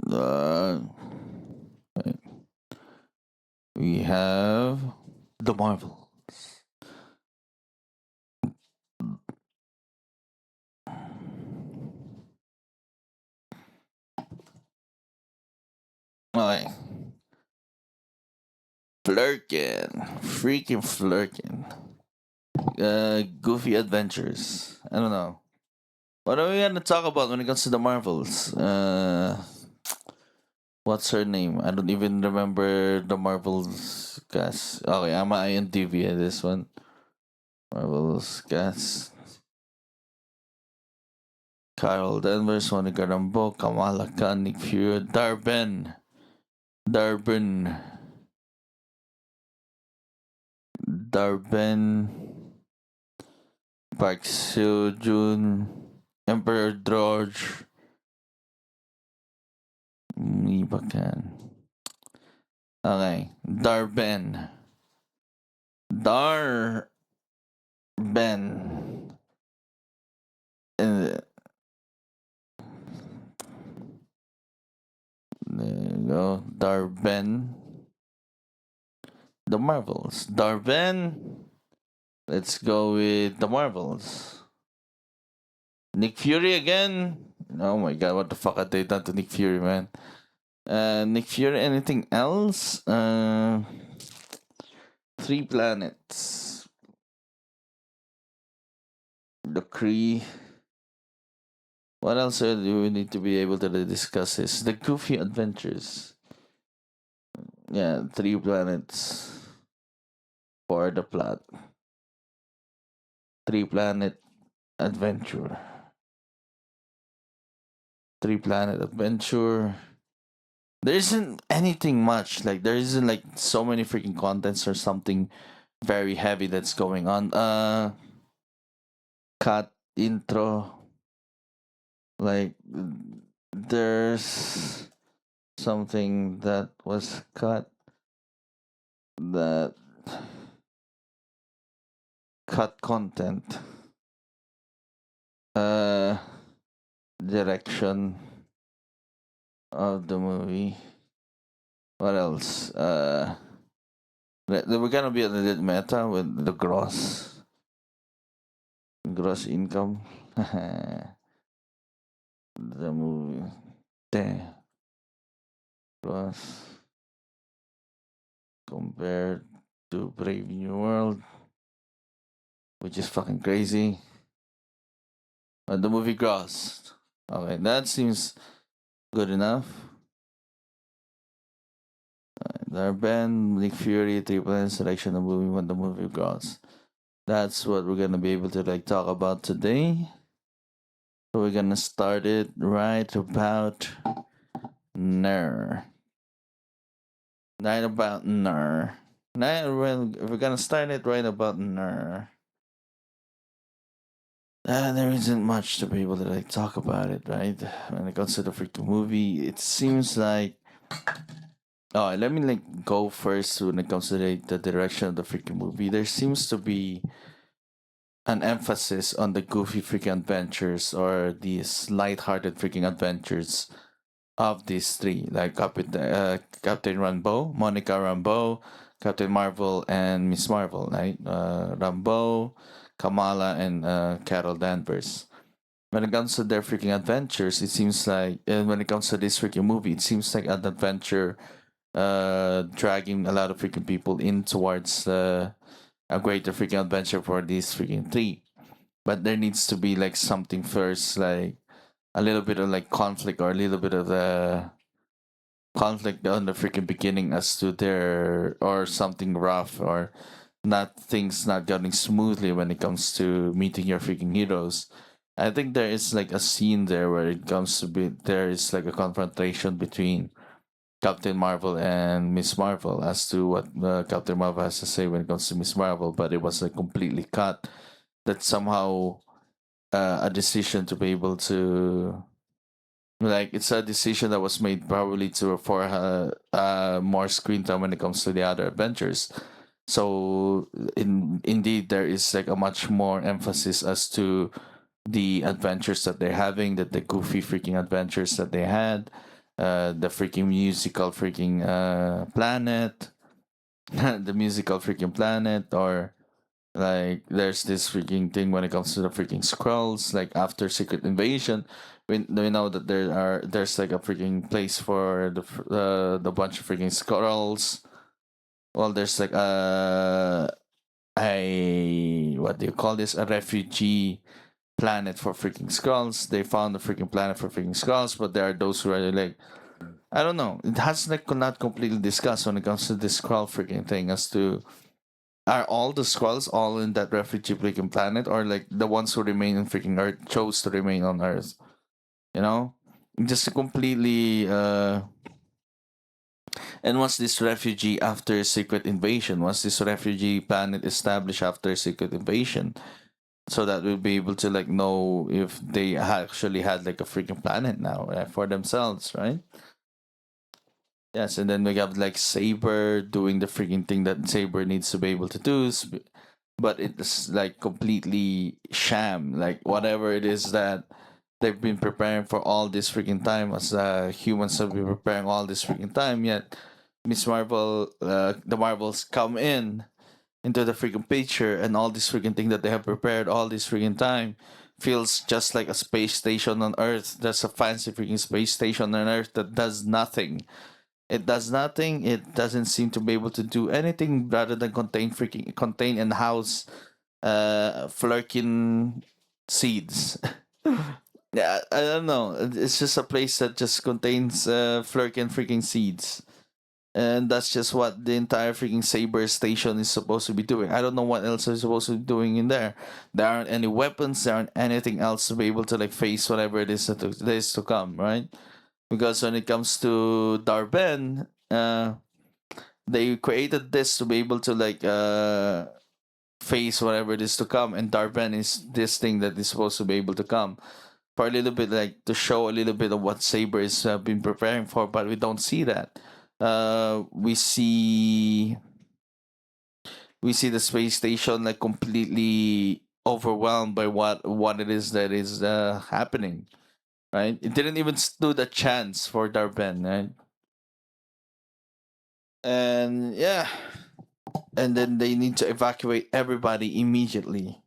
Uh, we have the Marvel. Okay. Flurkin. Freaking Flurkin. Goofy Adventures. I don't know. What are we gonna talk about when it comes to the Marvels? What's her name? I don't even remember the Marvels cast. Okay, I'm a INTV at this one. Marvels cast. Carol Danvers, Monica Rambeau, Kamala Khan, Nick Fury, Darben, Darben, Park Seo Joon, Emperor George, Mibakan. Okay, Darben. Uh, there you go, Darben. The Marvels. Darben. Let's go with the Marvels. Nick Fury again. Oh my god, what the fuck have they done to Nick Fury, man? Nick Fury, anything else? Three planets. The Kree. What else do we need to be able to discuss? Is the Goofy Adventures. Yeah, three planets for the plot. Three planet adventure. Three planet adventure. There isn't anything much. Like there isn't like so many freaking contents or something very heavy that's going on. Cut intro. Like there's something that was cut that cut content. Uh Direction of the movie. What else? We're gonna be a little meta with the gross income. The movie. Damn. Gross compared to Brave New World, which is fucking crazy. The movie gross. Okay, that seems good enough. Their band, Nick Fury, Triple N selection of movie when the movie gross. That's what we're gonna be able to like talk about today. So we're gonna start it right about now. Right about now. Now, we're gonna start it right about now. There isn't much to be able to like talk about it, right? When it comes to the freaking movie, it seems like. Oh, let me like go first when it comes to the direction of the freaking movie. There seems to be an emphasis on the goofy freaking adventures or these light-hearted freaking adventures of these three, like Captain Rambeau, Monica Rambeau, Captain Marvel, and Miss Marvel, right? Rambeau, Kamala, and Carol Danvers. When it comes to their freaking adventures, it seems like, when it comes to this freaking movie, it seems like an adventure dragging a lot of freaking people in towards a greater freaking adventure for these freaking three. But there needs to be like something first, like a little bit of like conflict or a little bit of the conflict on the freaking beginning as to their or something rough or not things not going smoothly when it comes to meeting your freaking heroes. I think there is like a scene there where it comes to be there is like a confrontation between Captain Marvel and Miss Marvel as to what Captain Marvel has to say when it comes to Miss Marvel, but it was like completely cut. That somehow a decision to be able to like it's a decision that was made probably to for more screen time when it comes to the other adventures. So indeed there is like a much more emphasis as to the adventures that they're having, that the goofy freaking adventures that they had, the freaking musical freaking planet, the musical freaking planet, or like there's this freaking thing when it comes to the freaking scrolls. Like after Secret Invasion, we know that there's like a freaking place for the bunch of freaking scrolls. Well, there's like a what do you call this? A refugee planet for freaking skulls. They found a freaking planet for freaking skulls, but there are those who are like, I don't know. It has like not completely discussed when it comes to this Skrull freaking thing as to are all the Skrulls all in that refugee freaking planet, or like the ones who remain in freaking Earth chose to remain on Earth. You know, just a completely and once this refugee after secret invasion, once this refugee planet established after secret invasion, so that we'll be able to like know if they actually had like a freaking planet now for themselves, right? Yes, and then we have like Saber doing the freaking thing that Saber needs to be able to do, but it's like completely sham. Like whatever it is that they've been preparing for all this freaking time, as humans have been preparing all this freaking time. Yet Miss Marvel, the Marvels come in into the freaking picture, and all this freaking thing that they have prepared all this freaking time feels just like a space station on Earth. That's a fancy freaking space station on Earth that does nothing. It does nothing. It doesn't seem to be able to do anything rather than contain and house flurkin seeds. Yeah, I don't know. It's just a place that just contains flurkin freaking seeds. And that's just what the entire freaking Saber station is supposed to be doing. I don't know what else is supposed to be doing in there. There aren't any weapons. There aren't anything else to be able to like face whatever it is that is to come, right? Because when it comes to Darben, they created this to be able to like face whatever it is to come, and Darben is this thing that is supposed to be able to come for a little bit, like to show a little bit of what Saber has been preparing for, but we don't see that. We see the space station like completely overwhelmed by what it is that is happening. Right? It didn't even stood a chance for Darben, right? And yeah, and then they need to evacuate everybody immediately.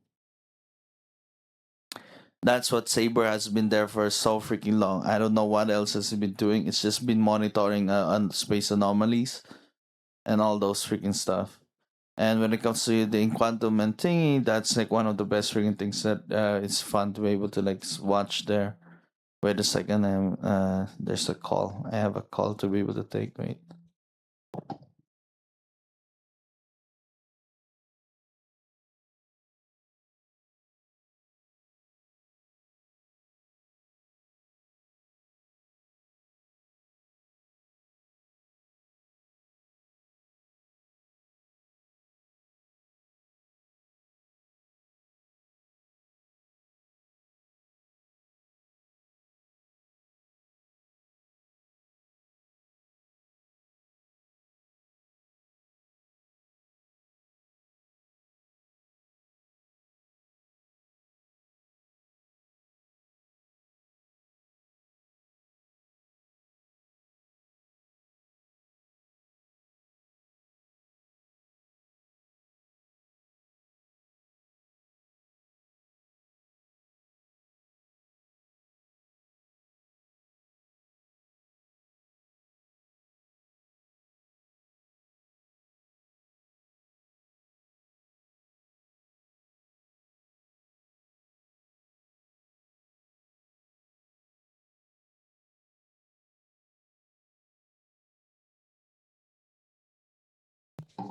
That's what Saber has been there for so freaking long. I don't know what else has he been doing. It's just been monitoring space anomalies and all those freaking stuff. And when it comes to the quantum and thingy, that's like one of the best freaking things that it's fun to be able to like watch there. Wait a second, there's a call. I have a call to be able to take. Wait.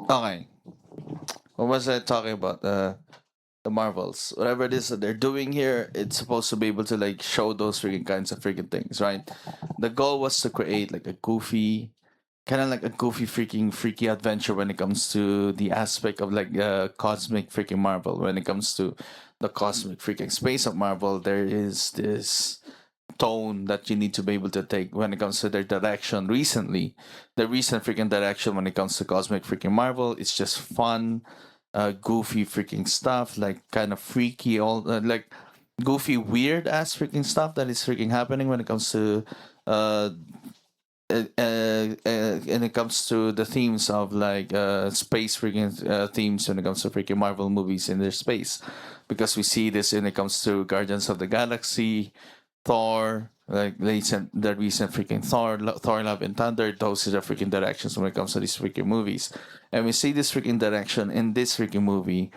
Okay. What was I talking about? The Marvels. Whatever it is that they're doing here, it's supposed to be able to like show those freaking kinds of freaking things, right? The goal was to create like a goofy, kind of like a goofy freaking freaky adventure when it comes to the aspect of like cosmic freaking Marvel. When it comes to the cosmic freaking space of Marvel, there is this tone that you need to be able to take when it comes to their direction recently. The recent freaking direction when it comes to cosmic freaking Marvel, it's just fun, goofy freaking stuff, like kind of freaky, all like goofy, weird ass freaking stuff that is freaking happening when it comes to uh and it comes to the themes of like space freaking themes when it comes to freaking Marvel movies in their space, because we see this when it comes to Guardians of the Galaxy, Thor, like the recent freaking Thor Love and Thunder. Those are the freaking directions when it comes to these freaking movies, and we see this freaking direction in this freaking movie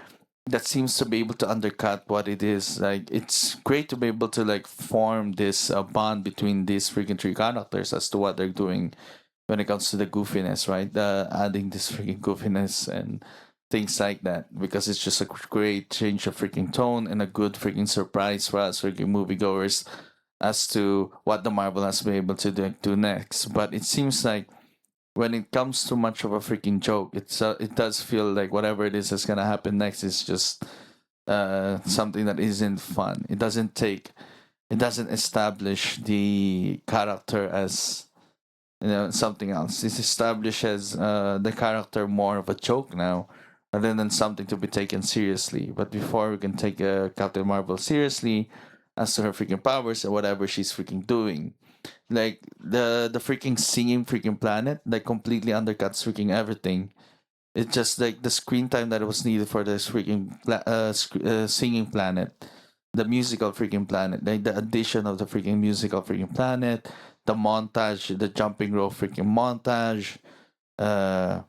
that seems to be able to undercut what it is. Like it's great to be able to like form this bond between these freaking three characters as to what they're doing when it comes to the goofiness, right? Adding this freaking goofiness and things like that, because it's just a great change of freaking tone and a good freaking surprise for us freaking moviegoers as to what the Marvel has been able to do next. But it seems like when it comes to much of a freaking joke, it does feel like whatever it is that's gonna happen next is just something that isn't fun. It doesn't establish the character as something else. It establishes the character more of a joke now, rather than something to be taken seriously. But before we can take Captain Marvel seriously as to her freaking powers and whatever she's freaking doing, like the freaking singing freaking planet like completely undercuts freaking everything. It's just like the screen time that was needed for this freaking singing planet, the musical freaking planet, like the addition of the freaking musical freaking planet, the montage, the jumping rope freaking montage, uh,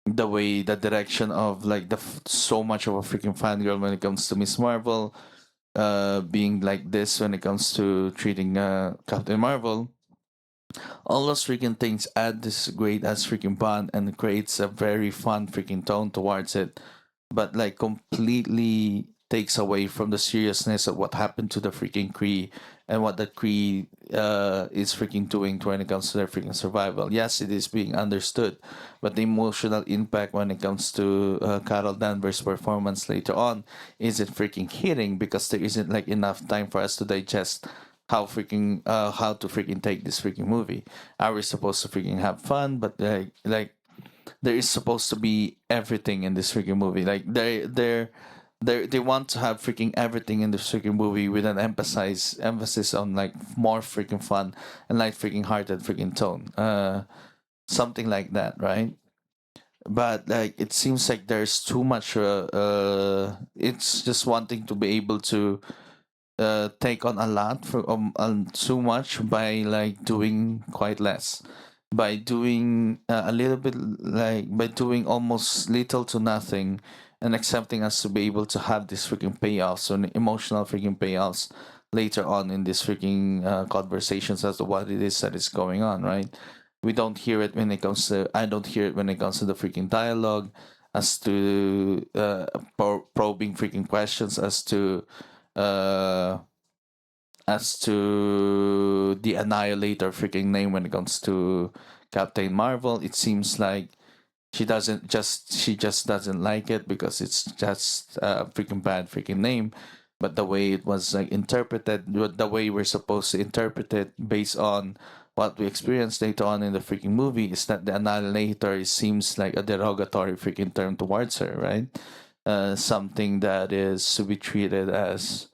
the way the direction of like so much of a freaking fangirl when it comes to Miss Marvel, being like this when it comes to treating Captain Marvel. All those freaking things add this great ass freaking bond and creates a very fun freaking tone towards it, but like completely takes away from the seriousness of what happened to the freaking Kree and what the Kree is freaking doing when it comes to their freaking survival. Yes, it is being understood, but the emotional impact when it comes to Carol Danvers' performance later on isn't freaking hitting because there isn't like enough time for us to digest how to freaking take this freaking movie. Are we supposed to freaking have fun? But like there is supposed to be everything in this freaking movie. Like they want to have freaking everything in this freaking movie with an emphasis on like more freaking fun and like freaking hearted freaking tone. Something like that, right? But like it seems like there's too much. It's just wanting to be able to take on a lot for too much by like doing quite less, by doing a little bit, like by doing almost little to nothing, and accepting us to be able to have these freaking payoffs or emotional freaking payoffs later on in these freaking conversations as to what it is that is going on, right? We don't hear it when it comes to I don't hear it when it comes to the freaking dialogue as to probing freaking questions uh as to the Annihilator freaking name when it comes to Captain Marvel. It seems like she just doesn't like it because it's just a freaking bad freaking name. But the way it was like interpreted, the way we're supposed to interpret it based on what we experienced later on in the freaking movie is that the Annihilator seems like a derogatory freaking term towards her, right? Something that is to be treated as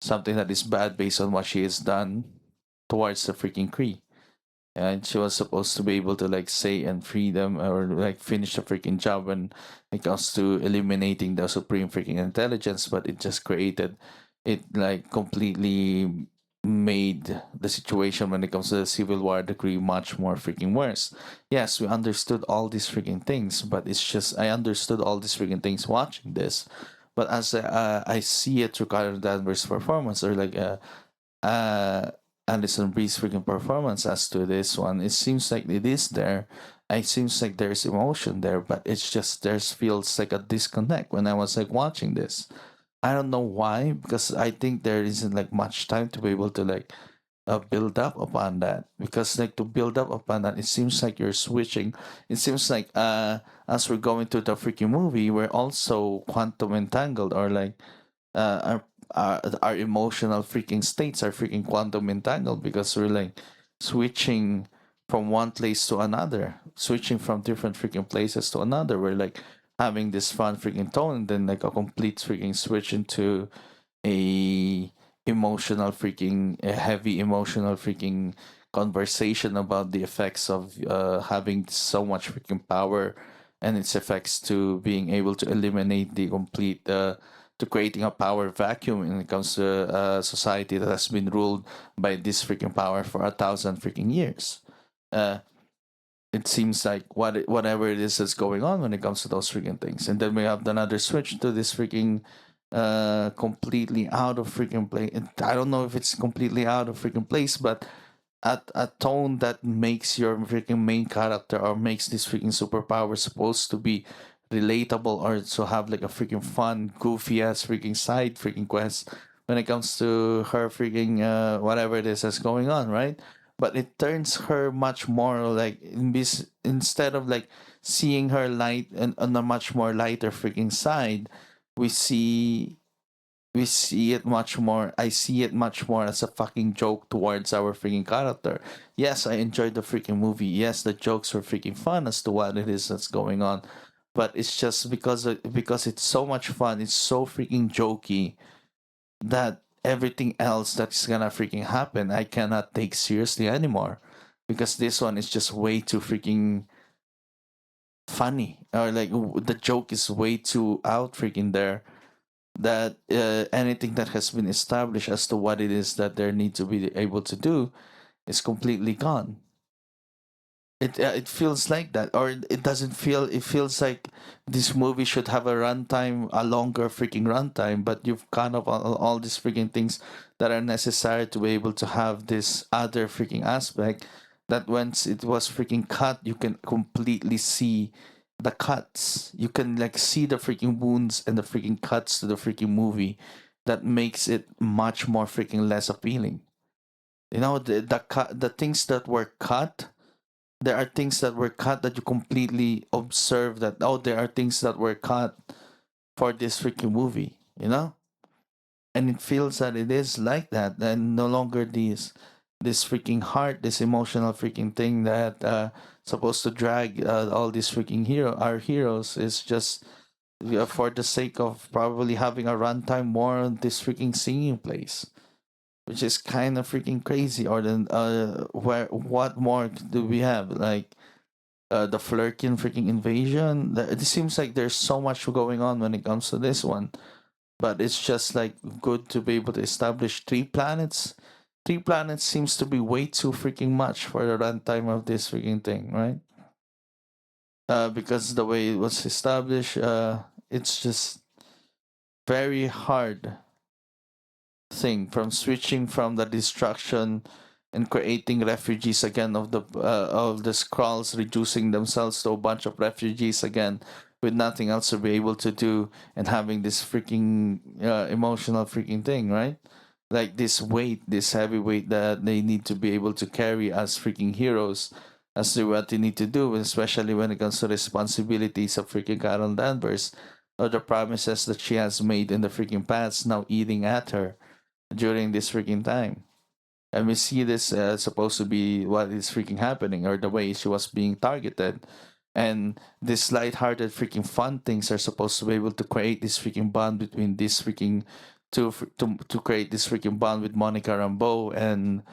something that is bad based on what she has done towards the freaking Kree. And she was supposed to be able to like say and free them or like finish the freaking job when it comes to eliminating the supreme freaking intelligence, but it just created it like completely made the situation when it comes to the Civil War degree much more freaking worse. Yes, we understood all these freaking things, but it's just I understood all these freaking things watching this. But as I see it through Carol Danvers' performance or like uh, Alison Brie's freaking performance as to this one, it seems like it is there. It seems like there's emotion there, but it's just there's feels like a disconnect when I was like watching this. I don't know why, because I think there isn't like much time to be able to like build up upon that. Because like to build up upon that, it seems like you're switching. It seems like as we're going through the freaking movie, we're also quantum entangled or like our emotional freaking states are freaking quantum entangled because we're like switching from one place to another, switching from different freaking places to another. We're like having this fun freaking tone and then like a complete freaking switch into a heavy emotional freaking conversation about the effects of having so much freaking power and its effects to being able to eliminate the complete to creating a power vacuum when it comes to a society that has been ruled by this freaking power for 1,000 freaking years. Uh, it seems like whatever it is that's going on when it comes to those freaking things, and then we have another switch to this freaking completely out of freaking place. I don't know if it's completely out of freaking place, but a tone that makes your freaking main character or makes this freaking superpower supposed to be relatable or to have like a freaking fun, goofy ass freaking side freaking quest when it comes to her freaking whatever it is that's going on, right? But it turns her much more like instead of like seeing her light and on a much more lighter freaking side, we see we see it much more. I see it much more as a fucking joke towards our freaking character. Yes, I enjoyed the freaking movie. Yes, the jokes were freaking fun as to what it is that's going on, but it's just because it's so much fun. It's so freaking jokey that everything else that's gonna freaking happen, I cannot take seriously anymore, because this one is just way too freaking funny, or like the joke is way too out freaking there, that anything that has been established as to what it is that they need to be able to do is completely gone. It feels like that, or it doesn't feel. It feels like this movie should have a runtime, a longer freaking runtime. But you've kind of all these freaking things that are necessary to be able to have this other freaking aspect. That once it was freaking cut, you can completely see the cuts. You can like see the freaking wounds and the freaking cuts to the freaking movie. That makes it much more freaking less appealing. You know, the things that were cut, there are things that were cut that you completely observe that, oh, there are things that were cut for this freaking movie, you know. And it feels that it is like that, and no longer this freaking heart, this emotional freaking thing that supposed to drag all these freaking our heroes, is just for the sake of probably having a runtime more on this freaking singing place, which is kind of freaking crazy. Or then where what more do we have, like the Flurkin freaking invasion. It seems like there's so much going on when it comes to this one, but it's just like good to be able to establish 3 planets. 3 planets seems to be way too freaking much for the runtime of this freaking thing, right? Because the way it was established, it's just very hard thing from switching from the destruction and creating refugees again of the Skrulls, reducing themselves to a bunch of refugees again with nothing else to be able to do, and having this freaking emotional freaking thing, right? Like this weight, this heavy weight that they need to be able to carry as freaking heroes, as to what they need to do, especially when it comes to responsibilities of freaking Carol Danvers, or the promises that she has made in the freaking past now eating at her during this freaking time. And we see this supposed to be what is freaking happening, or the way she was being targeted. And these light-hearted freaking fun things are supposed to be able to create this freaking bond between this freaking to create this freaking bond with Monica Rambeau and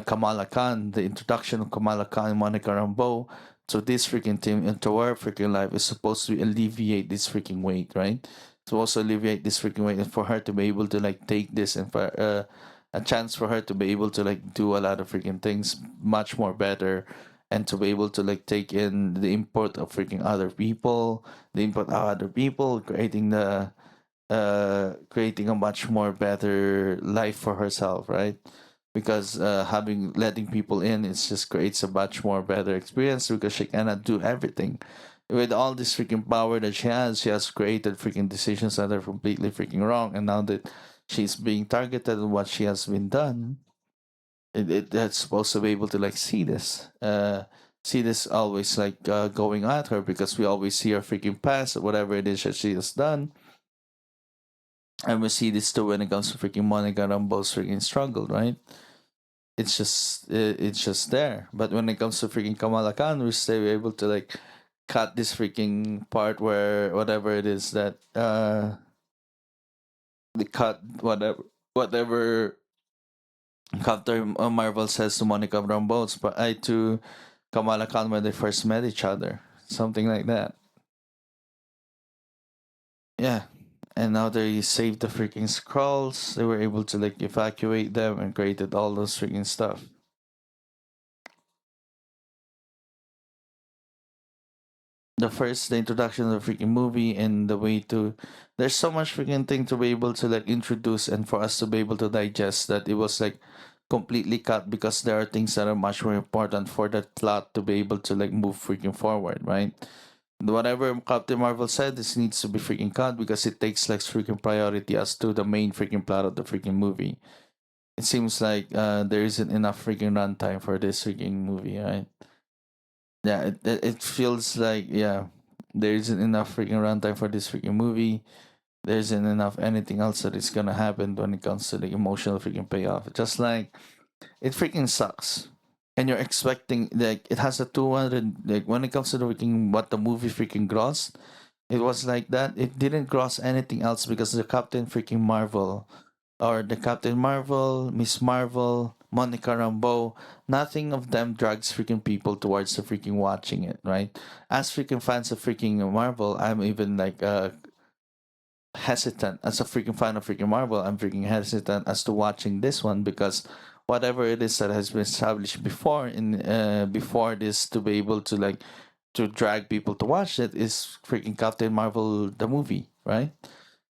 Kamala Khan. The introduction of Kamala Khan and Monica Rambeau to this freaking team into our freaking life is supposed to alleviate this freaking weight, right? To also alleviate this freaking weight, and for her to be able to like take this, and for a chance for her to be able to like do a lot of freaking things much more better, and to be able to like take in the input of freaking other people, the input of other people, creating the creating a much more better life for herself, right? Because having letting people in, it just creates a much more better experience, because she cannot do everything. With all this freaking power that she has created freaking decisions that are completely freaking wrong, and now that she's being targeted on what she has been done, it's supposed to be able to like see this always like going at her, because we always see her freaking past, whatever it is that she has done. And we see this too when it comes to freaking Monica Rambeau's freaking struggle, right? It's just there. But when it comes to freaking Kamala Khan, we're still able to like cut this freaking part where whatever it is that they cut whatever Captain Marvel says to Monica Rambeau, but I to Kamala Khan when they first met each other, something like that. Yeah, and now they saved the freaking scrolls. They were able to like evacuate them and created all those freaking stuff. The introduction of the freaking movie and the way to there's so much freaking thing to be able to like introduce and for us to be able to digest that it was like completely cut because there are things that are much more important for that plot to be able to like move freaking forward, right? Whatever Captain Marvel said, this needs to be freaking cut because it takes like freaking priority as to the main freaking plot of the freaking movie. It seems like there isn't enough freaking runtime for this freaking movie, right? Yeah, it feels like yeah, there isn't enough freaking runtime for this freaking movie. There isn't enough anything else that is gonna happen when it comes to the emotional freaking payoff. Just like it freaking sucks. And you're expecting like it has a 200 like when it comes to the freaking what the movie freaking grossed, it was like that. It didn't gross anything else because the Captain freaking Marvel or the Captain Marvel, Miss Marvel, Monica Rambeau, nothing of them drags freaking people towards the freaking watching it, right? As freaking fans of freaking Marvel, I'm even like hesitant. As a freaking fan of freaking Marvel, I'm freaking hesitant as to watching this one because whatever it is that has been established before in before this to be able to like to drag people to watch it is freaking Captain Marvel the movie, right?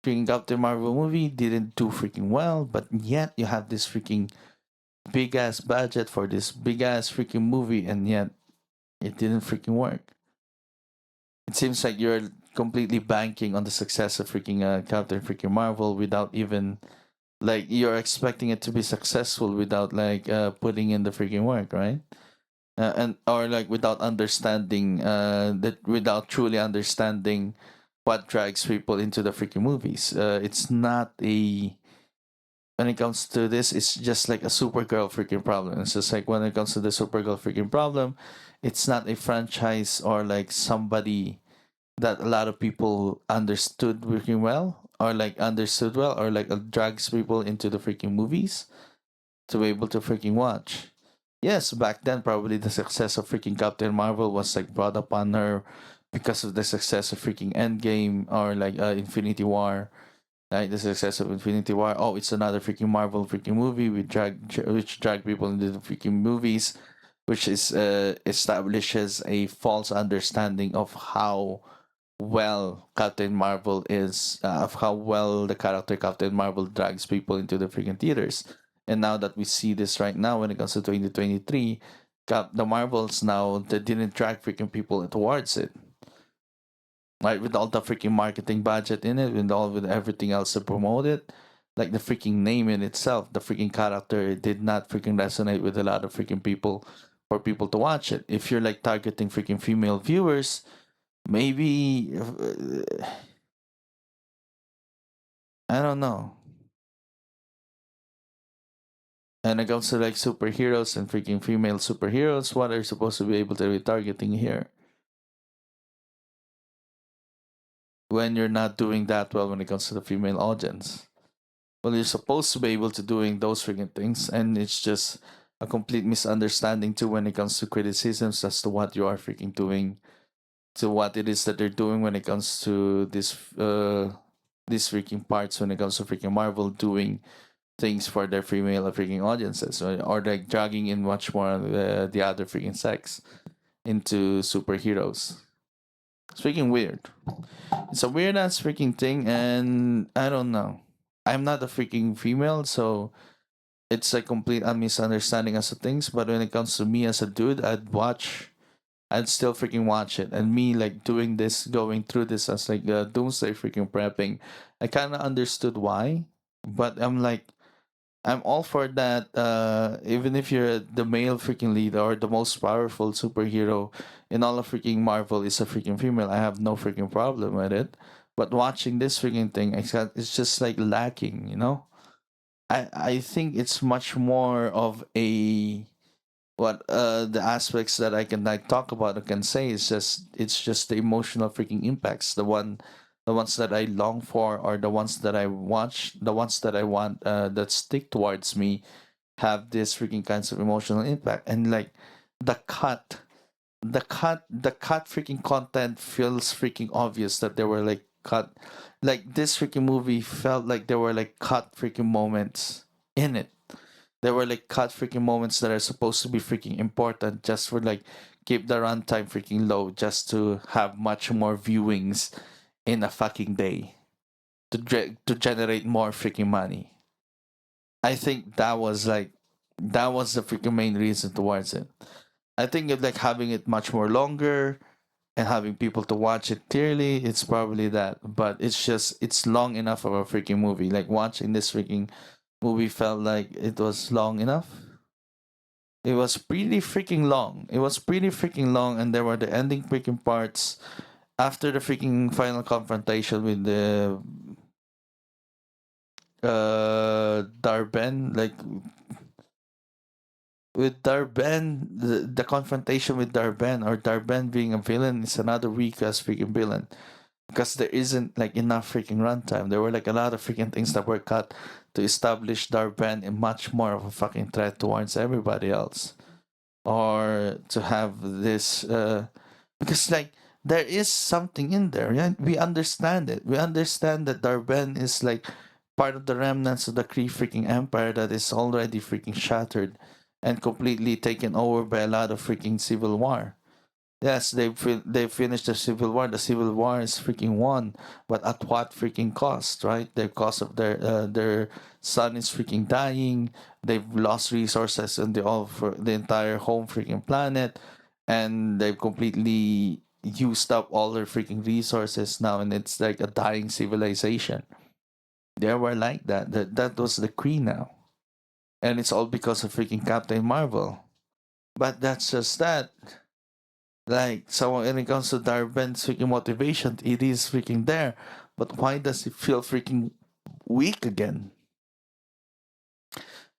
Freaking Captain Marvel movie didn't do freaking well, but yet you have this freaking big ass budget for this big ass freaking movie, and yet it didn't freaking work. It seems like you're completely banking on the success of freaking Captain freaking Marvel without even like you're expecting it to be successful without like putting in the freaking work, right? And or like without understanding that without truly understanding what drags people into the freaking movies. It's not a when it comes to this, it's just like a Supergirl freaking problem. It's just like when it comes to the Supergirl freaking problem, it's not a franchise or like somebody that a lot of people understood freaking well or like understood well or like drags people into the freaking movies to be able to freaking watch. Yes, back then probably the success of freaking Captain Marvel was like brought upon her because of the success of freaking Endgame or like Infinity War, like the success of Infinity War. Oh, it's another freaking Marvel freaking movie. Which drag people into the freaking movies, which is establishes a false understanding of how well Captain Marvel is, of how well the character Captain Marvel drags people into the freaking theaters. And now that we see this right now, when it comes to 2023, the Marvels now they didn't drag freaking people towards it, right? With all the freaking marketing budget in it, with everything else to promote it, like the freaking name in itself, the freaking character, it did not freaking resonate with a lot of freaking people for people to watch it. If you're like targeting freaking female viewers, maybe I don't know. And it comes to like superheroes and freaking female superheroes, what are you supposed to be able to be targeting here? When you're not doing that well when it comes to the female audience. Well, you're supposed to be able to doing those freaking things, and it's just a complete misunderstanding too when it comes to criticisms as to what you are freaking doing, to what it is that they're doing when it comes to this these freaking parts when it comes to freaking Marvel doing things for their female freaking audiences, or like dragging in much more the other freaking sex into superheroes. It's freaking weird. It's a weird ass freaking thing, and I don't know. I'm not a freaking female, so it's a complete misunderstanding as to things. But when it comes to me as a dude, I'd still freaking watch it. And me like doing this, going through this as like doomsday freaking prepping, I kind of understood why. But I'm all for that. Even if you're the male freaking lead or the most powerful superhero in all of freaking Marvel is a freaking female, I have no freaking problem with it. But watching this freaking thing, it's just like lacking, you know. I think it's much more of a what the aspects that I can like talk about I can say is just it's just the emotional freaking impacts, the ones that I long for or the ones that I watch, the ones that I want that stick towards me have this freaking kinds of emotional impact. And like the cut, the cut freaking content feels freaking obvious that they were like cut. Like this freaking movie felt like there were like cut freaking moments in it. There were like cut freaking moments that are supposed to be freaking important just for like keep the runtime freaking low just to have much more viewings in a fucking day to generate more freaking money. I think that was the freaking main reason towards it. I think if like having it much more longer and having people to watch it clearly, it's probably that. But it's just it's long enough of a freaking movie. Like watching this freaking movie felt like it was long enough. It was pretty freaking long. It was pretty freaking long, and there were the ending freaking parts after the freaking final confrontation with the Darben, like with Darben, the confrontation with Darben or Darben being a villain is another weak ass freaking villain because there isn't like enough freaking runtime. There were like a lot of freaking things that were cut to establish Darben in much more of a fucking threat towards everybody else, or to have this because like there is something in there. Yeah, we understand it. We understand that Darben is like part of the remnants of the Kree freaking empire that is already freaking shattered and completely taken over by a lot of freaking civil war. Yes, they finished the civil war. The civil war is freaking won, but at what freaking cost, right? The cost of their son is freaking dying. They've lost resources in the all for the entire home freaking planet, and they've completely used up all their freaking resources now, and it's like a dying civilization. They were like that. That was the Kree now, and it's all because of freaking Captain Marvel. But that's just that. Like, so when it comes to Darben's freaking motivation, it is freaking there. But why does it feel freaking weak again?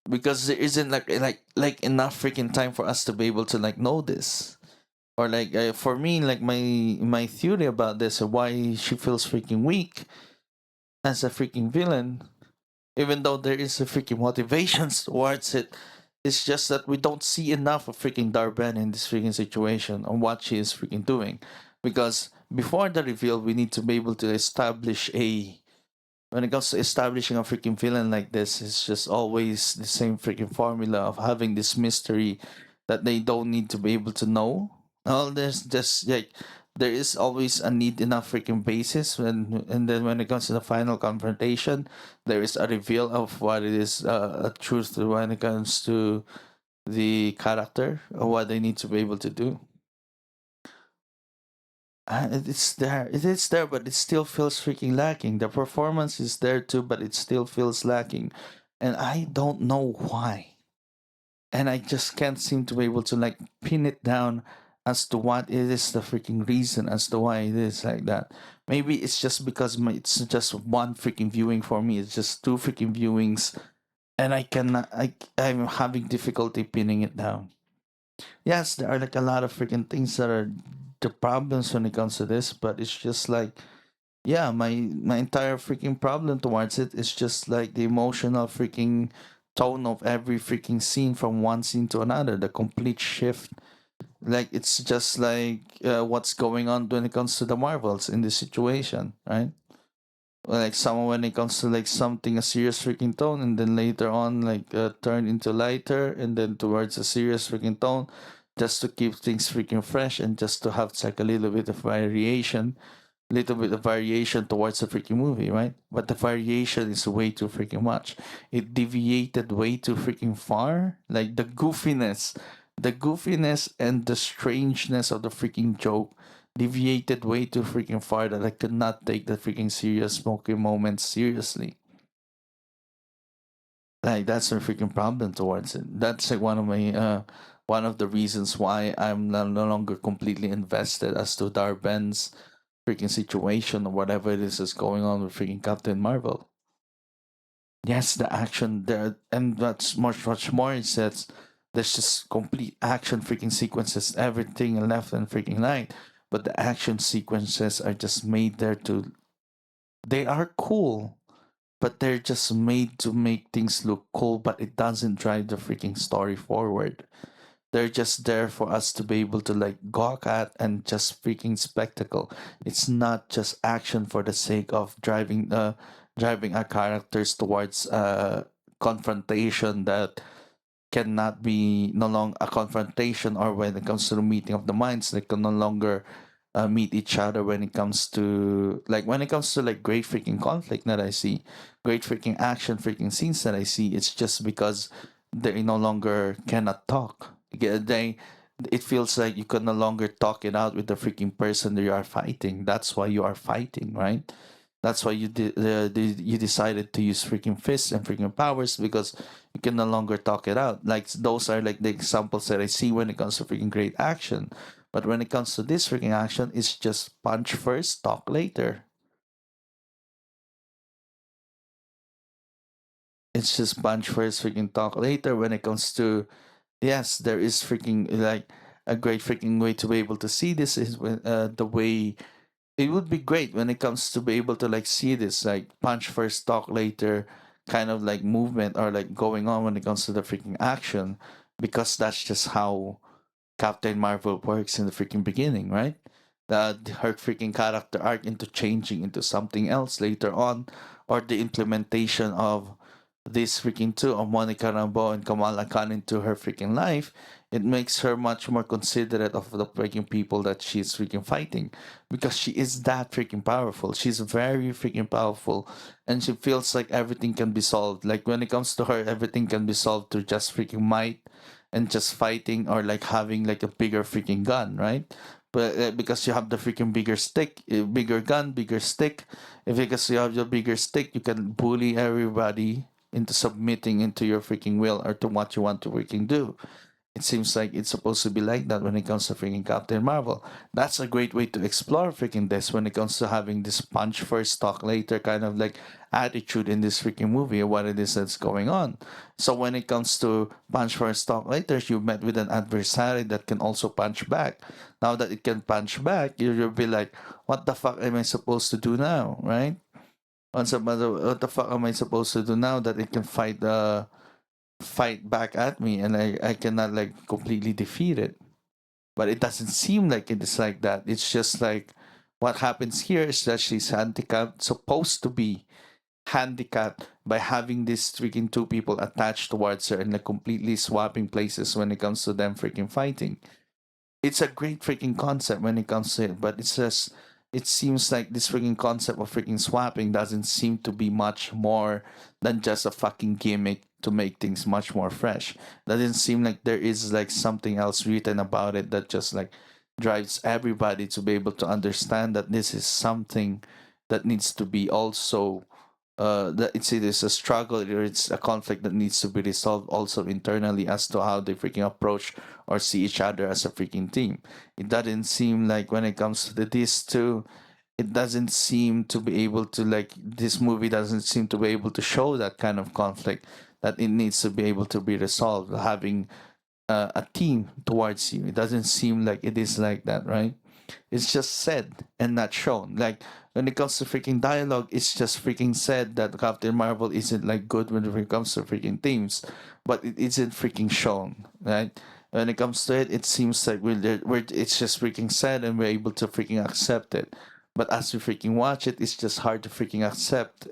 Because there isn't like enough freaking time for us to be able to like know this. Or like for me, like my theory about this, or why she feels freaking weak as a freaking villain, even though there is a freaking motivations towards it. It's just that we don't see enough of freaking Darben in this freaking situation on what she is freaking doing. Because before the reveal, we need to be able to establish a. When it comes to establishing a freaking villain like this, it's just always the same freaking formula of having this mystery that they don't need to be able to know. All this just like there is always a need enough freaking basis when and then when it comes to the final confrontation, there is a reveal of what it is a truth when it comes to the character or what they need to be able to do. It's there. It is there, but it still feels freaking lacking. The performance is there too, but it still feels lacking. And I don't know why. And I just can't seem to be able to like pin it down as to what it is the freaking reason as to why it is like that. Maybe it's just because it's just one freaking viewing for me. It's just two freaking viewings, and I cannot. I'm having difficulty pinning it down. Yes, there are like a lot of freaking things that are the problems when it comes to this, but it's just like yeah, my entire freaking problem towards it is just like the emotional freaking tone of every freaking scene from one scene to another, the complete shift. Like it's just like what's going on when it comes to the Marvels in this situation, right? Like someone when it comes to like something a serious freaking tone and then later on like turn into lighter and then towards a serious freaking tone just to keep things freaking fresh and just to have like a little bit of variation towards the freaking movie, right? But the variation is way too freaking much. It deviated way too freaking far. Like the goofiness and the strangeness of the freaking joke deviated way too freaking far that I could not take the freaking serious smoking moments seriously. Like that's my freaking problem towards it. That's like one of the reasons why I'm no longer completely invested as to Darben's freaking situation or whatever it is that's going on with freaking Captain Marvel. Yes, the action there, and that's much more. Is that there's just complete action freaking sequences, everything left and freaking right. But the action sequences are just made there to. They are cool. but they're just made to make things look cool, but it doesn't drive the freaking story forward. They're just there for us to be able to like gawk at and just freaking spectacle. It's not just action for the sake of driving our characters towards confrontation that cannot be no longer a confrontation, or when it comes to the meeting of the minds, they can no longer meet each other when it comes to like great freaking conflict that I see, great freaking action freaking scenes that I see. It's just because they no longer cannot talk. They it feels like you can no longer talk it out with the freaking person that you are fighting. That's why you are fighting, right? That's why you decided to use freaking fists and freaking powers, because you can no longer talk it out. Like those are like the examples that I see when it comes to freaking great action. But when it comes to this freaking action, it's just punch first, talk later. It's just punch first, freaking talk later. When it comes to, yes, there is freaking like a great freaking way to be able to see this is when the way it would be great when it comes to be able to like see this like punch first talk later kind of like movement or like going on when it comes to the freaking action, because that's just how Captain Marvel works in the freaking beginning, right? Her freaking character arc into changing into something else later on, or the implementation of this freaking two of Monica Rambeau and Kamala Khan into her freaking life, it makes her much more considerate of the freaking people that she's freaking fighting, because she is that freaking powerful. She's very freaking powerful, and she feels like everything can be solved. Like when it comes to her, everything can be solved through just freaking might and just fighting, or like having like a bigger freaking gun, right? But because you have the freaking bigger stick, bigger gun, bigger stick. If because you have the bigger stick, you can bully everybody into submitting into your freaking will or to what you want to freaking do. It seems like it's supposed to be like that when it comes to freaking Captain Marvel. That's a great way to explore freaking this when it comes to having this punch first, talk later kind of like attitude in this freaking movie, or what it is that's going on. So when it comes to punch first, talk later, you met with an adversary that can also punch back. Now that it can punch back, you'll be like, what the fuck am I supposed to do now, right? What the fuck am I supposed to do now that it can fight back at me, and I cannot like completely defeat it? But it doesn't seem like it is like that. It's just like what happens here is that she's handicapped, supposed to be handicapped by having these freaking two people attached towards her and like completely swapping places when it comes to them freaking fighting. It's a great freaking concept when it comes to it, but it's just it seems like this freaking concept of freaking swapping doesn't seem to be much more than just a fucking gimmick to make things much more fresh. Doesn't seem like there is like something else written about it that just like drives everybody to be able to understand that this is something that needs to be also that it's it is a struggle, or it's a conflict that needs to be resolved also internally as to how they freaking approach or see each other as a freaking team. It doesn't seem like when it comes to these two, it doesn't seem to be able to like this movie doesn't seem to be able to show that kind of conflict that it needs to be able to be resolved having a team towards you. It doesn't seem like it is like that, right? It's just said and not shown. Like when it comes to freaking dialogue, it's just freaking said that Captain Marvel isn't like good when it comes to freaking themes, but it isn't freaking shown, right? When it comes to it, it seems like we're it's just freaking said and we're able to freaking accept it. But as we freaking watch it, it's just hard to freaking accept.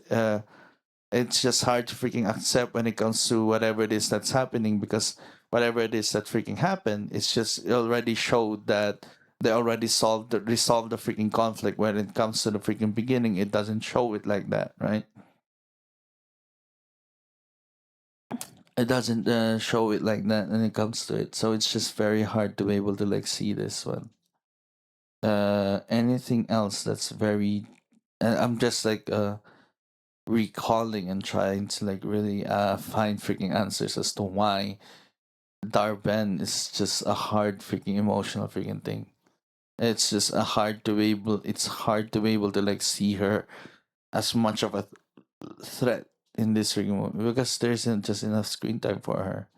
It's just hard to freaking accept when it comes to whatever it is that's happening, because whatever it is that freaking happened, it's just it already showed that they already resolved the freaking conflict. When it comes to the freaking beginning, it doesn't show it like that, right? It doesn't show it like that when it comes to it, so it's just very hard to be able to like see this one. Anything else that's very I'm just like recalling and trying to like really find freaking answers as to why Darben is just a hard freaking emotional freaking thing. It's just a hard to be able. It's hard to be able to like see her as much of a threat in this freaking movie, because there isn't just enough screen time for her.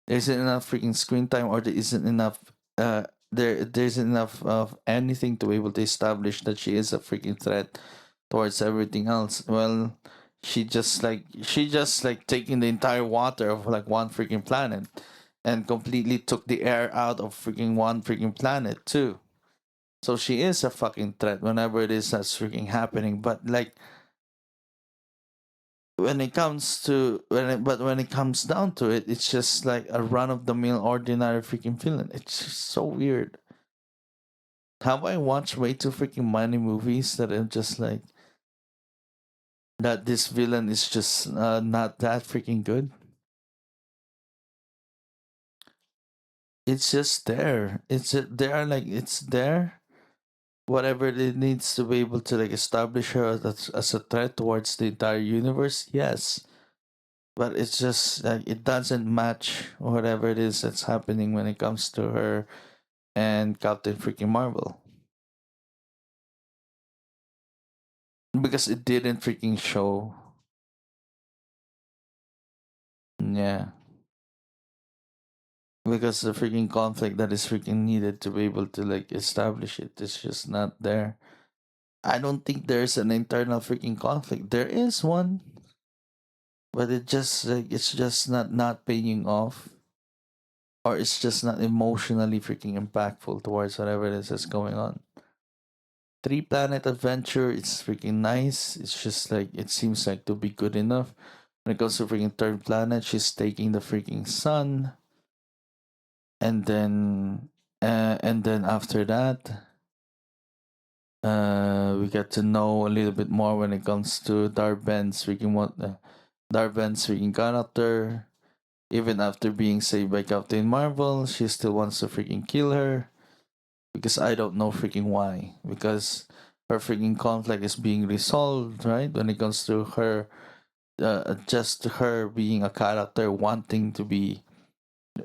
There isn't enough freaking screen time, or there isn't enough. There isn't enough of anything to be able to establish that she is a freaking threat towards everything else. Well, She just like taking the entire water of like one freaking planet and completely took the air out of freaking one freaking planet too. So she is a fucking threat whenever it is that's freaking happening. But like when it comes to when it comes down to it, it's just like a run of the mill ordinary freaking villain. It's just so weird. Have I watched way too freaking many movies that I'm just like that this villain is just not that freaking good? It's just there. They are like it's there. Whatever it needs to be able to like establish her as a threat towards the entire universe, yes. But it's just like it doesn't match whatever it is that's happening when it comes to her and Captain freaking Marvel. Because it didn't freaking show. Yeah. Because the freaking conflict that is freaking needed to be able to like establish it is just not there. I don't think there's an internal freaking conflict. There is one, but it's just not paying off, or it's just not emotionally freaking impactful towards whatever it is that's going on. Three planet adventure, it's freaking nice. It's just like it seems like to be good enough. When it comes to freaking third planet, she's taking the freaking sun, and then after that, we get to know a little bit more when it comes to Darben's freaking Darben's freaking character. Even after being saved by Captain Marvel, she still wants to freaking kill her because I don't know freaking why. Because her freaking conflict is being resolved, right? When it comes to her, just her being a character wanting to be,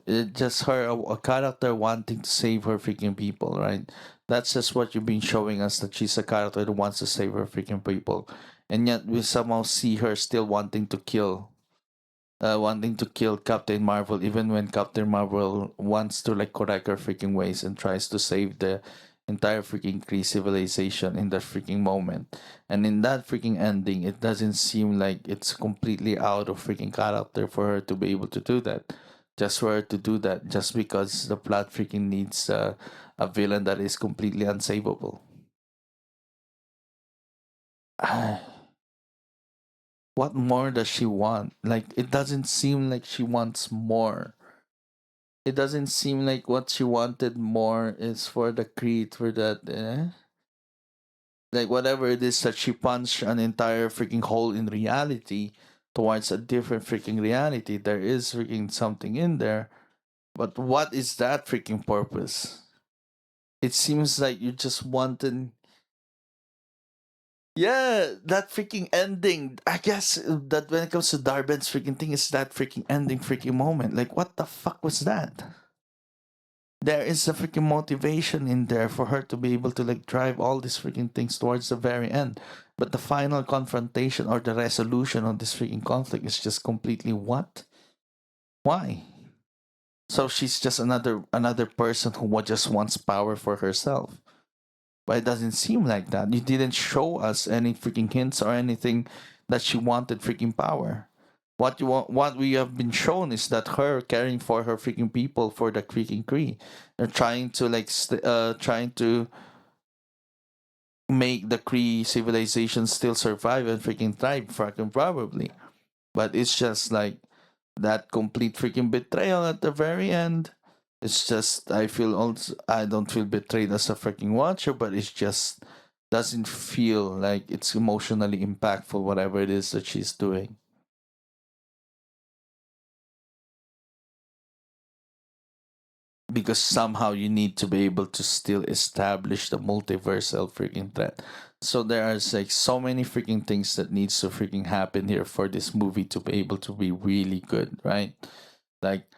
just her a character wanting to save her freaking people, right? That's just what you've been showing us, that she's a character that wants to save her freaking people, and yet we somehow see her still wanting to kill Captain Marvel, even when Captain Marvel wants to like correct her freaking ways and tries to save the entire freaking Kree civilization in that freaking moment. And in that freaking ending, it doesn't seem like it's completely out of freaking character for her to be able to do that. Just for her to do that, just because the plot freaking needs a villain that is completely unsavable. What more does she want? Like, it doesn't seem like she wants more. It doesn't seem like what she wanted more is for the Creed, for that, like whatever it is that she punched an entire freaking hole in reality towards a different freaking reality. There is freaking something in there, but what is that freaking purpose? It seems like you just wanted. Yeah, that freaking ending. I guess that when it comes to Darben's freaking thing, is that freaking ending freaking moment. Like, what the fuck was that? There is a freaking motivation in there for her to be able to like drive all these freaking things towards the very end. But the final confrontation or the resolution of this freaking conflict is just completely what? Why? So she's just another person who just wants power for herself. But it doesn't seem like that. You didn't show us any freaking hints or anything that she wanted freaking power. What we have been shown is that her caring for her freaking people for the freaking Kree. They're trying to like trying to make the Kree civilization still survive and freaking thrive freaking probably. But it's just like that complete freaking betrayal at the very end. It's just I don't feel betrayed as a freaking watcher, but it's just doesn't feel like it's emotionally impactful whatever it is that she's doing. Because somehow you need to be able to still establish the multiversal freaking threat. So there are like so many freaking things that needs to freaking happen here for this movie to be able to be really good, right? Like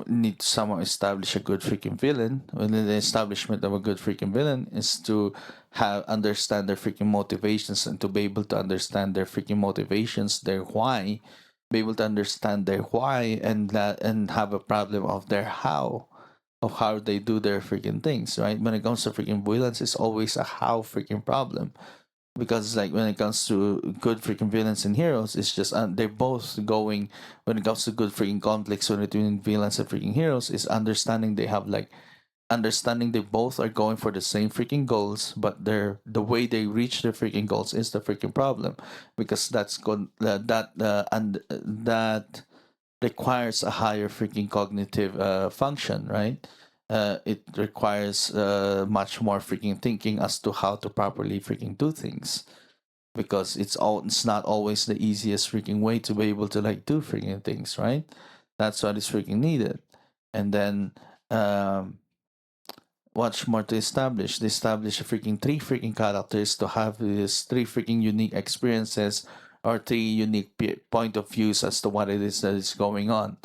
need to somehow establish a good freaking villain. When the establishment of a good freaking villain is to have understand their freaking motivations, and to be able to understand their freaking motivations, their why, be able to understand their why, and have a problem of their how, of how they do their freaking things, right? When it comes to freaking villains, it's always a how freaking problem. because like when it comes to good freaking villains and heroes, it's just they're both going. When it comes to good freaking conflicts between villains and freaking heroes, is understanding they have like understanding they both are going for the same freaking goals, but the way they reach their freaking goals is the freaking problem, because that's good and that requires a higher freaking cognitive function, right? It requires much more freaking thinking as to how to properly freaking do things, because it's not always the easiest freaking way to be able to like do freaking things, right? That's what is freaking needed. And then um what's more to establish? They establish a freaking three freaking characters to have these three freaking unique experiences or three unique point of views as to what it is that is going on.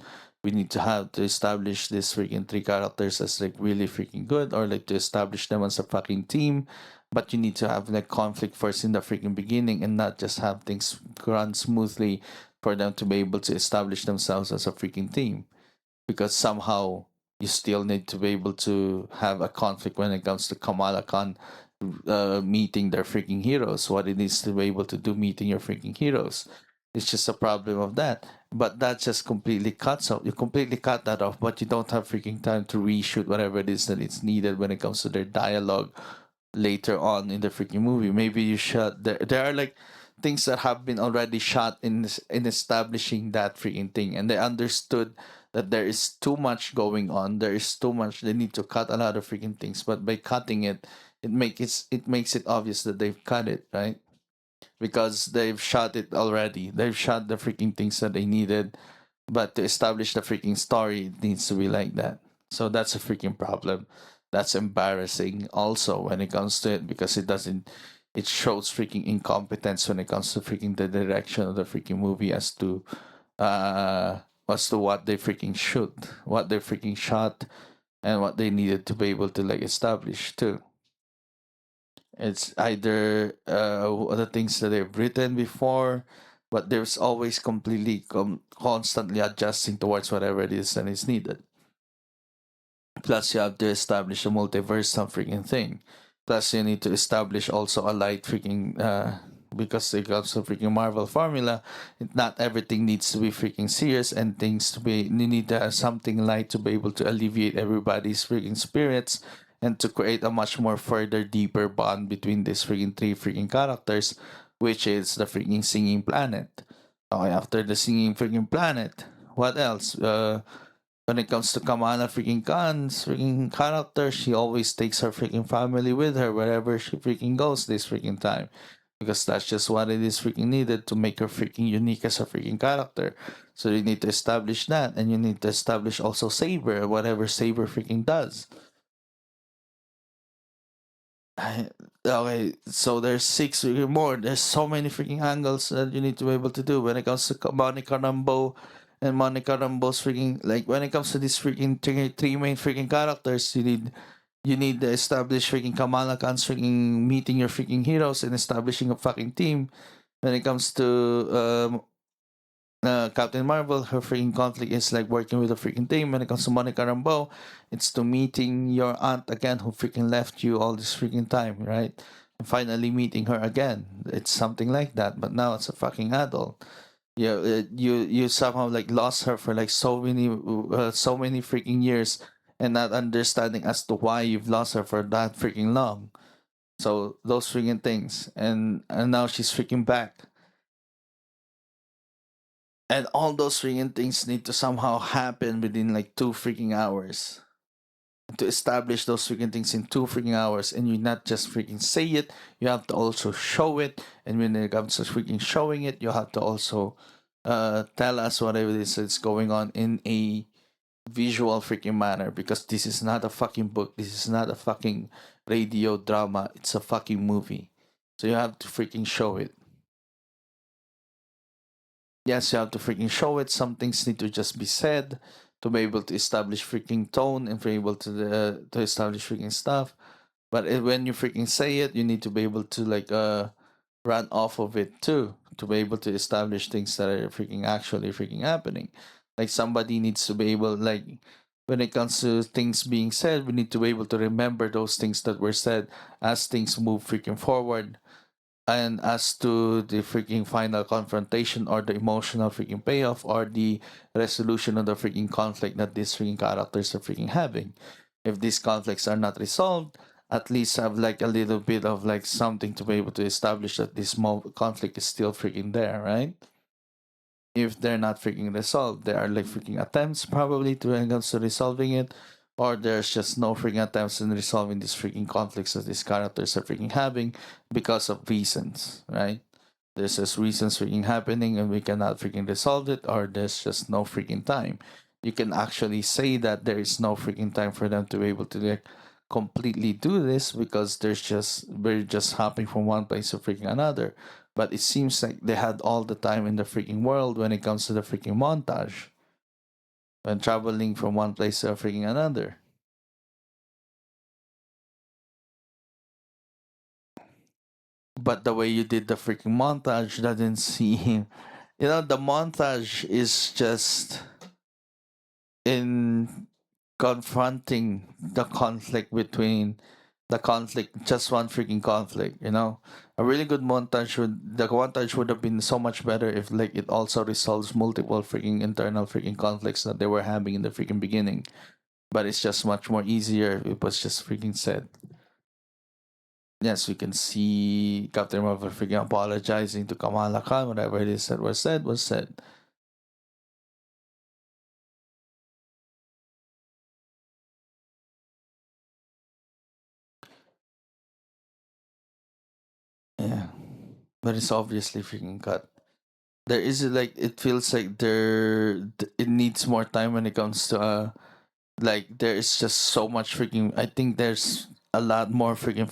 We need to have to establish these freaking three characters as like really freaking good, or like to establish them as a fucking team. But you need to have like conflict first in the freaking beginning and not just have things run smoothly for them to be able to establish themselves as a freaking team, because somehow you still need to be able to have a conflict when it comes to Kamala Khan meeting their freaking heroes. What it needs to be able to do meeting your freaking heroes. It's just a problem of that. But that just completely cuts off. You completely cut that off, but you don't have freaking time to reshoot whatever it is that it's needed when it comes to their dialogue later on in the freaking movie. Maybe you shot there are like things that have been already shot in establishing that freaking thing, and they understood that there is too much going on. There is too much. They need to cut a lot of freaking things, but by cutting it, it makes it obvious that they've cut it, right? Because they've shot it already. They've shot the freaking things that they needed, but to establish the freaking story, it needs to be like that. So that's a freaking problem. That's embarrassing also when it comes to it, because it doesn't. It shows freaking incompetence when it comes to freaking the direction of the freaking movie uh as to what they freaking shoot, what they freaking shot, and what they needed to be able to like establish too. It's either the things that they've written before, but there's always completely constantly adjusting towards whatever it is that is needed. Plus, you have to establish a multiverse, some freaking thing. Plus, you need to establish also a light freaking because it comes to freaking Marvel formula. Not everything needs to be freaking serious, and things to be you need something light to be able to alleviate everybody's freaking spirits and to create a much more further deeper bond between these freaking three freaking characters, which is the freaking singing planet. Okay, after the singing freaking planet, what else? When it comes to Kamala freaking Khan's freaking character, she always takes her freaking family with her wherever she freaking goes this freaking time. Because that's just what it is freaking needed to make her freaking unique as a freaking character. So you need to establish that, and you need to establish also Saber, whatever Saber freaking does. Okay, so there's six or more. There's so many freaking angles that you need to be able to do when it comes to Monica Rambeau and Monica Rambeau's freaking like when it comes to these freaking three main freaking characters, you need to establish freaking Kamala Khan's freaking meeting your freaking heroes and establishing a fucking team. When it comes to Captain Marvel, her freaking conflict is like working with a freaking team. When it comes to Monica Rambeau, it's to meeting your aunt again who freaking left you all this freaking time, right? And finally meeting her again. It's something like that, but now it's a fucking adult. You somehow like lost her for like so many freaking years, and not understanding as to why you've lost her for that freaking long. So those freaking things, and now she's freaking back, and all those freaking things need to somehow happen within like 2 freaking hours. To establish those freaking things in 2 freaking hours, and you not just freaking say it, you have to also show it. And when it comes to freaking showing it, you have to also tell us whatever it is that's going on in a visual freaking manner, because this is not a fucking book, this is not a fucking radio drama, it's a fucking movie. So you have to freaking show it. Yes, you have to freaking show it. Some things need to just be said to be able to establish freaking tone and be able to establish freaking stuff. But when you freaking say it, you need to be able to like run off of it too, to be able to establish things that are freaking actually freaking happening. Like somebody needs to be able like when it comes to things being said, we need to be able to remember those things that were said as things move freaking forward. And as to the freaking final confrontation or the emotional freaking payoff or the resolution of the freaking conflict that these freaking characters are freaking having. If these conflicts are not resolved, at least have like a little bit of like something to be able to establish that this conflict is still freaking there, right? If they're not freaking resolved, there are like freaking attempts probably to when it comes to resolving it, or there's just no freaking attempts in resolving these freaking conflicts that these characters are freaking having because of reasons, right? There's just reasons freaking happening and we cannot freaking resolve it, or there's just no freaking time. You can actually say that there is no freaking time for them to be able to like completely do this because we're just hopping from one place to freaking another. But it seems like they had all the time in the freaking world when it comes to the freaking montage when traveling from one place to a freaking another. But the way you did the freaking montage doesn't seem, the montage is just in confronting the conflict between the conflict, just one freaking conflict, a really good montage would have been so much better if like it also resolves multiple freaking internal freaking conflicts that they were having in the freaking beginning. But it's just much more easier if it was just freaking said. Yes, we can see Captain Marvel freaking apologizing to Kamala Khan. Whatever it is that was said was said. Yeah, but it's obviously freaking cut. There is like it feels like it needs more time when it comes to like there is just so much freaking. I think there's a lot more freaking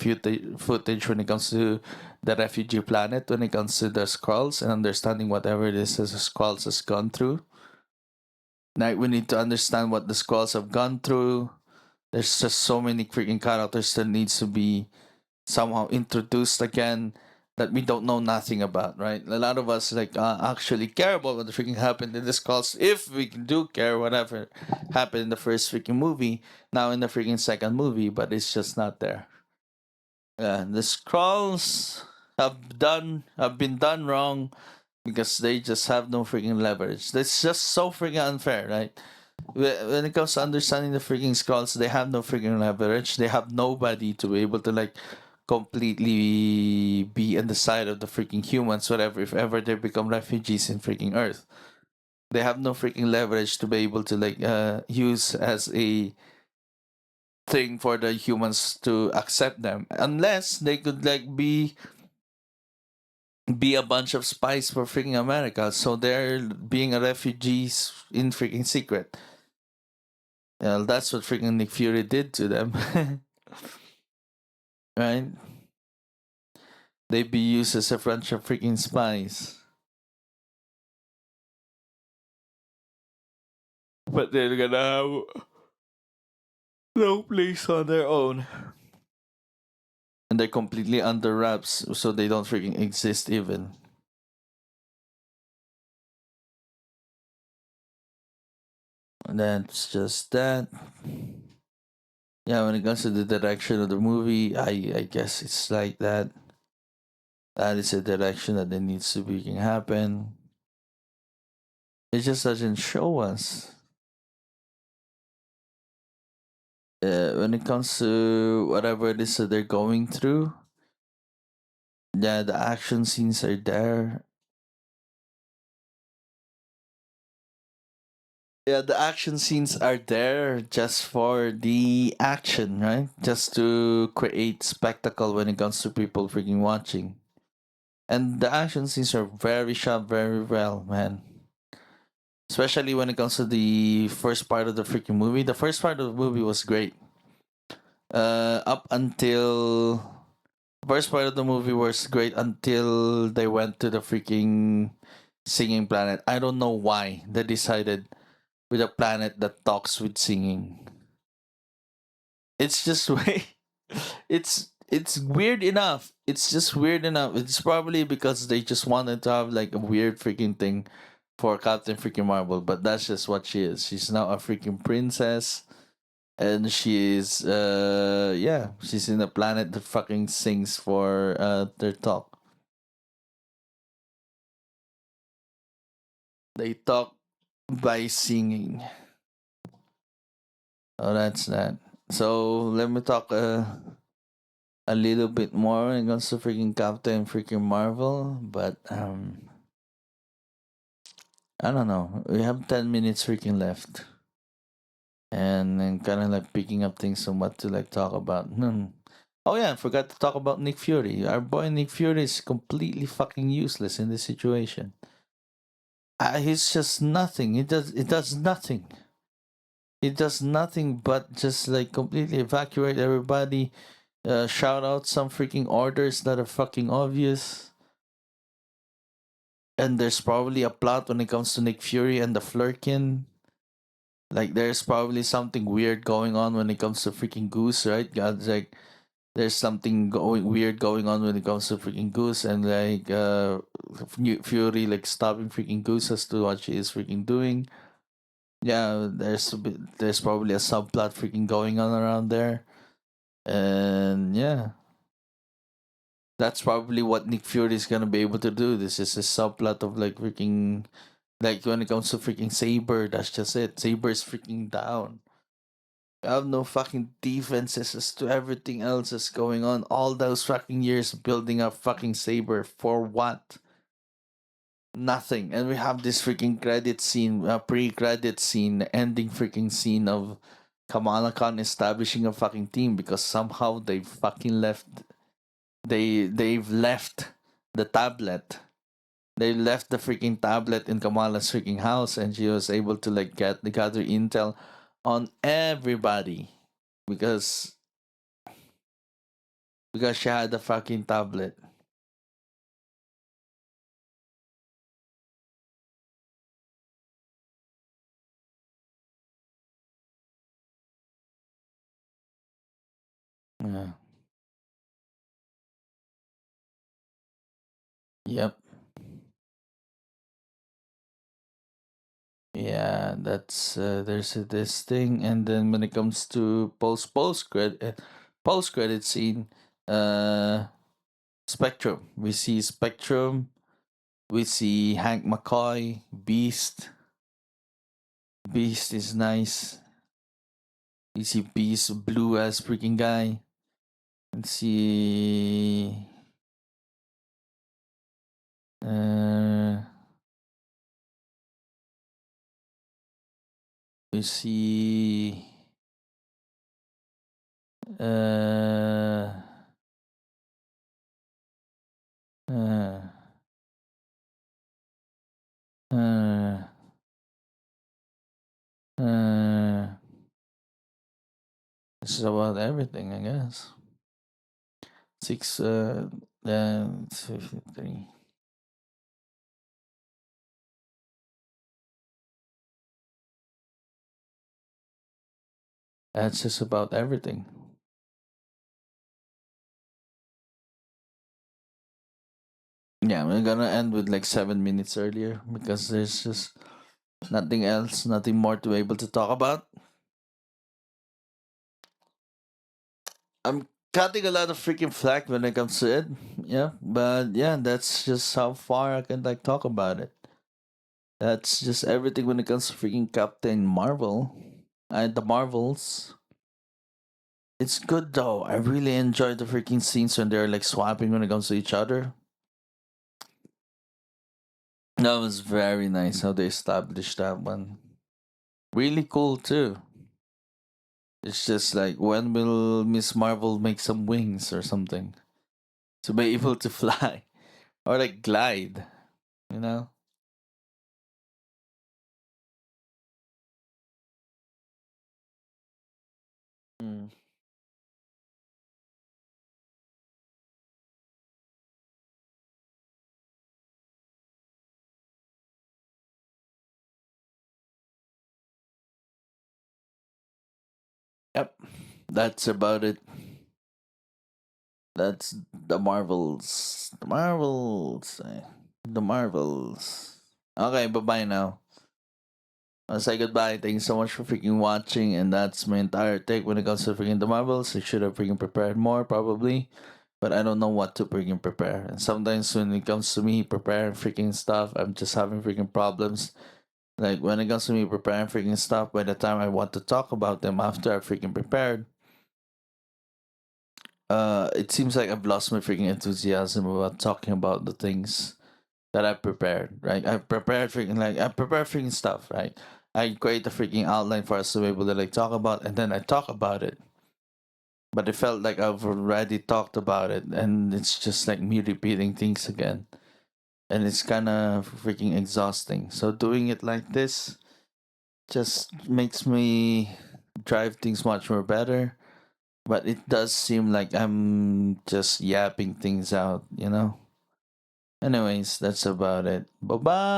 footage when it comes to the refugee planet, when it comes to the scrolls and understanding whatever it is that the scrolls has gone through. Like we need to understand what the scrolls have gone through. There's just so many freaking characters that needs to be somehow introduced again that we don't know nothing about, right? A lot of us like actually care about what freaking happened in this calls, if we do care whatever happened in the first freaking movie, now in the freaking second movie, but it's just not there. The scrolls have been done wrong because they just have no freaking leverage. That's just so freaking unfair, right? When it comes to understanding the freaking scrolls, they have no freaking leverage. They have nobody to be able to like completely be on the side of the freaking humans, whatever, if ever they become refugees in freaking Earth. They have no freaking leverage to be able to like use as a thing for the humans to accept them. Unless they could like be a bunch of spies for freaking America. So they're being a refugees in freaking secret. That's what freaking Nick Fury did to them. Right? They be used as a bunch of freaking spies. But they're gonna have no place on their own. And they're completely under wraps, so they don't freaking exist even. And that's just that. Yeah, when it comes to the direction of the movie, I guess it's like that. That is a direction that it needs to be can happen. It just doesn't show us. When it comes to whatever it is that they're going through, yeah, the action scenes are there. Yeah, the action scenes are there just for the action, right? Just to create spectacle when it comes to people freaking watching. And the action scenes are very shot very well, man. Especially when it comes to the first part of the freaking movie. The first part of the movie was great. Up until first part of the movie was great until they went to the freaking singing planet. I don't know why they decided with a planet that talks with singing. It's just way it's weird enough. It's just weird enough. It's probably because they just wanted to have like a weird freaking thing for Captain freaking Marvel, but that's just what she is. She's now a freaking princess, and she is yeah, she's in a planet that fucking sings for their talk. They talk by singing. Oh, that's that. So let me talk a little bit more when it comes to freaking Captain freaking Marvel, but I don't know. We have 10 minutes freaking left, and I'm kind of like picking up things on what to like talk about. Oh yeah, I forgot to talk about Nick Fury. Our boy Nick Fury is completely fucking useless in this situation. He's just nothing. It does nothing. It does nothing but just like completely evacuate everybody. Shout out some freaking orders that are fucking obvious. And there's probably a plot when it comes to Nick Fury and the Flurkin. Like there's probably something weird going on when it comes to freaking Goose, right? God's like there's something going weird going on when it comes to freaking Goose, and like Fury like stopping freaking Goose as to what she is freaking doing. Yeah, there's probably a subplot freaking going on around there, and yeah, that's probably what Nick Fury is gonna be able to do. This is a subplot of like freaking like when it comes to freaking Saber, that's just it. Saber is freaking down. I have no fucking defenses as to everything else that's going on. All those fucking years building up fucking Saber for what? Nothing. And we have this freaking credit scene, pre-credit scene, ending freaking scene of Kamala Khan establishing a fucking team because somehow they've left the tablet. They left the freaking tablet in Kamala's freaking house, and she was able to like gather intel on everybody because she had the fucking tablet. Yeah. Yep. Yeah, that's there's this thing, and then when it comes to post credit scene, uh, Spectrum. We see Spectrum. We see Hank McCoy, Beast. Beast is nice. We see Beast, blue as freaking guy. Let's see. Uh, we see. Uh, uh, uh, uh, this is about everything, I guess. Six, 53. That's just about everything. Yeah, we're gonna end with like 7 minutes earlier because there's just nothing else, nothing more to be able to talk about. I'm cutting a lot of freaking flack when it comes to it. Yeah, but yeah, that's just how far I can like talk about it. That's just everything when it comes to freaking Captain Marvel and the Marvels. It's good though. I really enjoy the freaking scenes when they're like swapping when it comes to each other. That was very nice how they established that one. Really cool too. It's just like when will Miss Marvel make some wings or something to be able to fly or like glide, you know? Mm. Yep, that's about it. That's the Marvels. The Marvels. The Marvels. Okay, bye bye now. I'll say goodbye. Thank you so much for freaking watching, and that's my entire take when it comes to freaking the Marvels. I should have freaking prepared more, probably. but I don't know what to freaking prepare. And sometimes when it comes to me preparing freaking stuff, I'm just having freaking problems. Like when it comes to me preparing freaking stuff, by the time I want to talk about them after I freaking prepared, it seems like I've lost my freaking enthusiasm about talking about the things that I prepared. Right, I prepared freaking stuff. Right, I create a freaking outline for us to be able to like talk about, and then I talk about it. But it felt like I've already talked about it, and it's just like me repeating things again, and it's kind of freaking exhausting. So doing it like this just makes me drive things much more better. But it does seem like I'm just yapping things out. Anyways, that's about it. Bye bye.